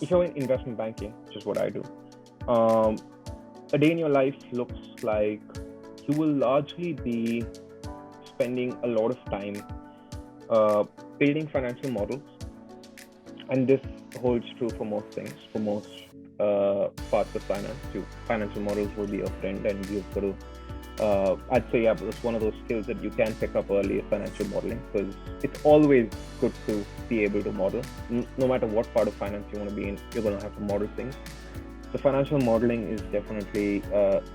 if you're in investment banking, which is what I do, a day in your life looks like you will largely be spending a lot of time building financial models. And this holds true for most things, for most parts of finance. Financial models will be your friend, and you've got to, I'd say, it's one of those skills that you can pick up early, financial modeling, because it's always good to be able to model. No matter what part of finance you want to be in, you're going to have to model things. So financial modeling is definitely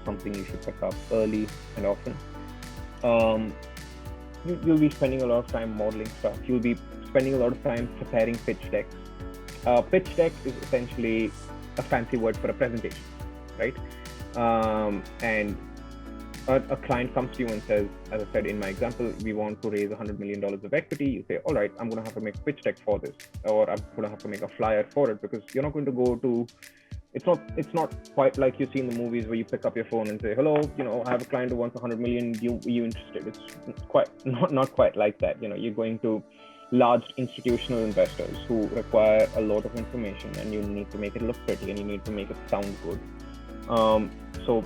something you should pick up early and often. You'll be spending a lot of time modeling stuff. You'll be spending a lot of time preparing pitch decks. Pitch deck is essentially a fancy word for a presentation, right? And a client comes to you and says, as I said in my example, we want to raise $100 million of equity. You say, all right, I'm going to have to make a pitch deck for this, or I'm going to have to make a flyer for it, because you're not going to go to, it's not quite like you see in the movies where you pick up your phone and say, hello, I have a client who wants 100 million. Are you interested? It's quite not quite like that. You're going to large institutional investors who require a lot of information, and you need to make it look pretty, and you need to make it sound good. So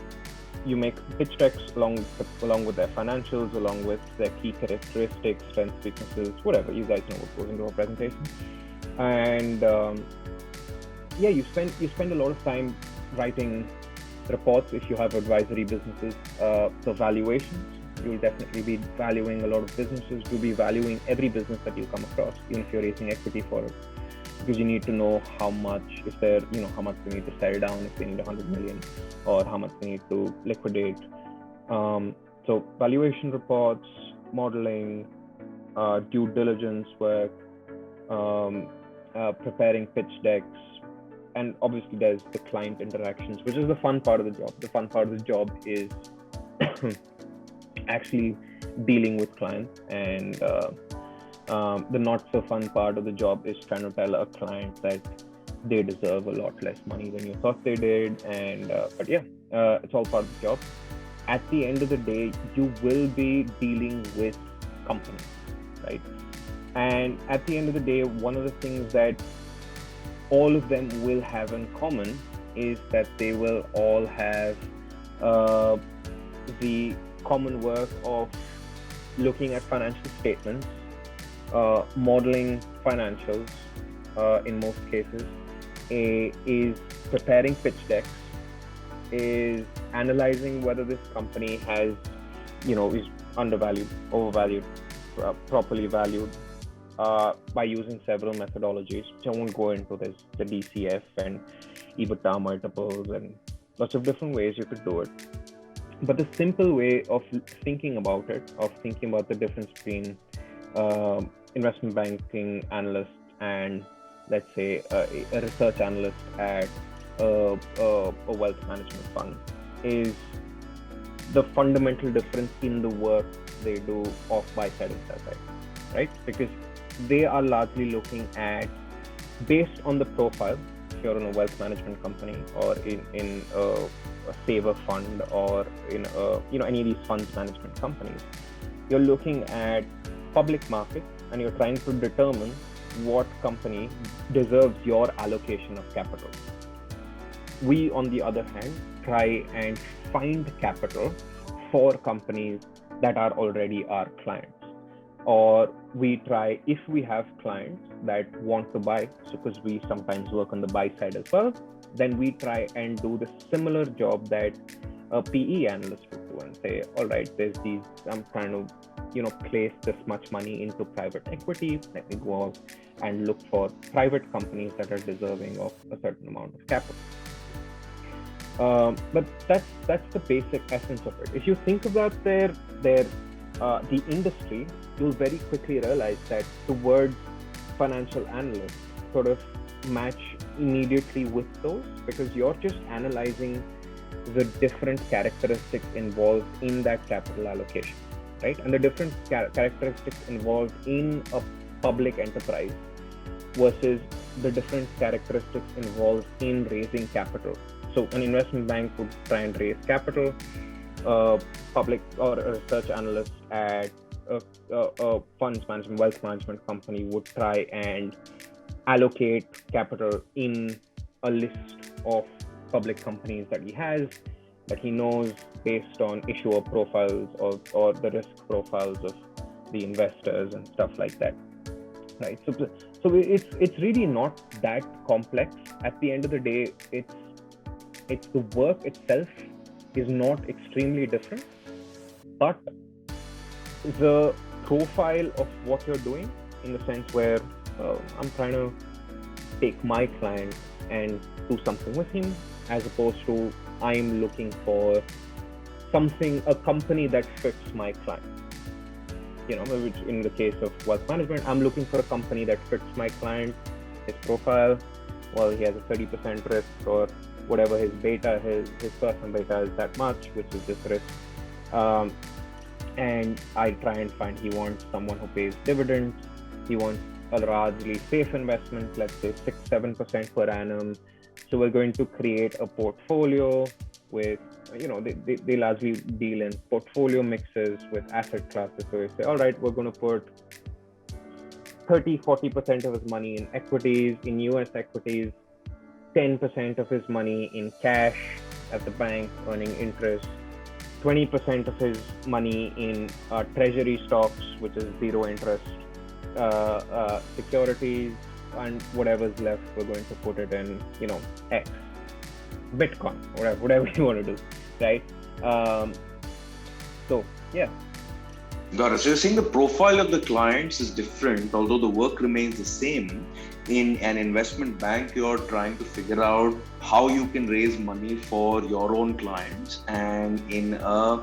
you make pitch decks along with their financials, along with their key characteristics, strengths, weaknesses, whatever. You guys know what goes into a presentation. And you spend a lot of time writing reports if you have advisory businesses. So valuations, you'll definitely be valuing a lot of businesses. You'll be valuing every business that you come across, even if you're raising equity for it, because you need to know how much, how much they need to sell down if they need 100 million, or how much they need to liquidate. So valuation reports, modeling, due diligence work, preparing pitch decks, and obviously there's the client interactions, which is the fun part of the job. The fun part of the job is actually dealing with clients, and the not so fun part of the job is trying to tell a client that they deserve a lot less money than you thought they did. And it's all part of the job. At the end of the day, you will be dealing with companies, right? And at the end of the day, one of the things that all of them will have in common is that they will all have the common work of looking at financial statements, modeling financials in most cases, is preparing pitch decks, is analyzing whether this company has, is undervalued, overvalued, properly valued, by using several methodologies. I won't go into this, the DCF and EBITDA multiples, and lots of different ways you could do it. But the simple way of thinking about it, of thinking about the difference between investment banking analyst and, let's say, a research analyst at a wealth management fund, is the fundamental difference in the work they do of buy side and sell side, right? Because they are largely looking at, based on the profile, if you're in a wealth management company, or in a saver fund, or in any of these funds management companies, you're looking at public markets, and you're trying to determine what company deserves your allocation of capital. We, on the other hand, try and find capital for companies that are already our clients. Or we try, if we have clients that want to buy, so because we sometimes work on the buy side as well, then we try and do the similar job that a PE analyst would do, and say, all right, there's these, I'm trying to, place this much money into private equity. Let me go out and look for private companies that are deserving of a certain amount of capital. But that's the basic essence of it. If you think about the industry, you'll very quickly realize that the words financial analyst sort of match immediately with those, because you're just analyzing the different characteristics involved in that capital allocation, right? And the different characteristics involved in a public enterprise versus the different characteristics involved in raising capital. So an investment bank would try and raise capital, public or a research analyst at a funds management, wealth management company would try and allocate capital in a list of public companies that he has, that he knows based on issuer profiles or the risk profiles of the investors and stuff like that, right? So it's really not that complex. At the end of the day, it's the work itself is not extremely different, but the profile of what you're doing, in the sense where I'm trying to take my client and do something with him, as opposed to I'm looking for a company that fits my client. Which in the case of wealth management, I'm looking for a company that fits my client, his profile. Well, he has a 30% risk, or whatever his beta, his personal beta is that much, which is this risk. And I try and find, he wants someone who pays dividends. He wants a largely safe investment, let's say 6-7% per annum. So we're going to create a portfolio with, they largely deal in portfolio mixes with asset classes. So we say, all right, we're going to put 30-40% of his money in equities, in US equities, 10% of his money in cash at the bank earning interest, 20% of his money in treasury stocks, which is zero interest, securities, and whatever's left, we're going to put it in, X, Bitcoin, whatever you want to do, right? So, yeah. Got it. So you're saying the profile of the clients is different, although the work remains the same. In an investment bank, you're trying to figure out how you can raise money for your own clients. And in a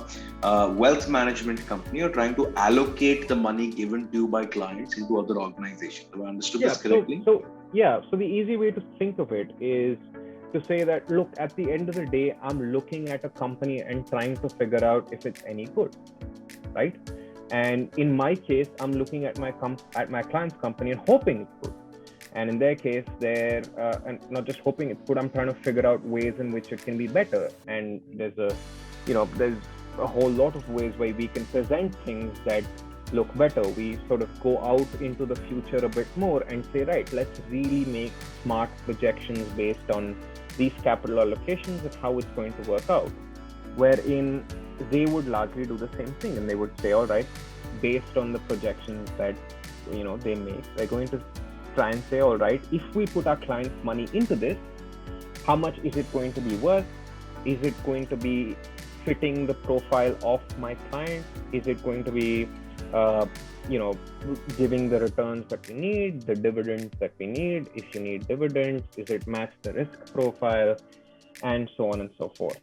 wealth management company, you're trying to allocate the money given to you by clients into other organizations. Have I understood this correctly? So the easy way to think of it is to say that, look, at the end of the day, I'm looking at a company and trying to figure out if it's any good, right? And in my case, I'm looking at my client's company and hoping it's good. And in their case, they're and not just hoping it's good, I'm trying to figure out ways in which it can be better. And there's a whole lot of ways where we can present things that look better. We sort of go out into the future a bit more and say, right, let's really make smart projections based on these capital allocations of how it's going to work out. Wherein they would largely do the same thing, and they would say, all right, based on the projections that they make, they're going to try and say, all right, if we put our client's money into this, how much is it going to be worth? Is it going to be fitting the profile of my client? Is it going to be giving the returns that we need, the dividends that we need? If you need dividends, is it match the risk profile, and so on and so forth.